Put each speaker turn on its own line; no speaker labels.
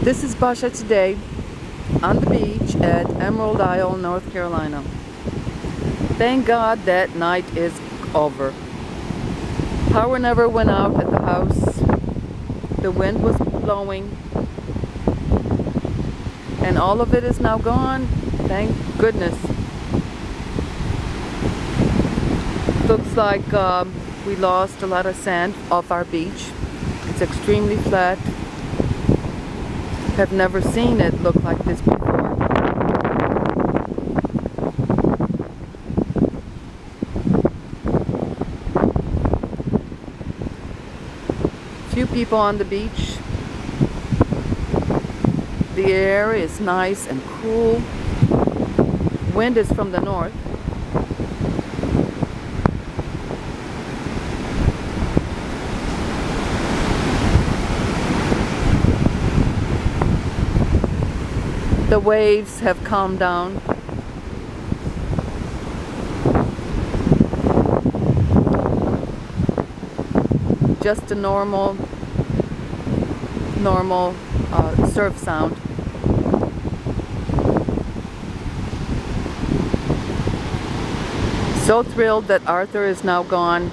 This is Basha today on the beach at Emerald Isle, North Carolina. Thank God that night is over. Power never went out at the house. The wind was blowing and all of it is now gone. Thank goodness. Looks like we lost a lot of sand off our beach. It's extremely flat. Have never seen it look like this before. Few people on the beach. The air is nice and cool. Wind is from the north. The waves have calmed down. Just a normal surf sound. So thrilled that Arthur is now gone.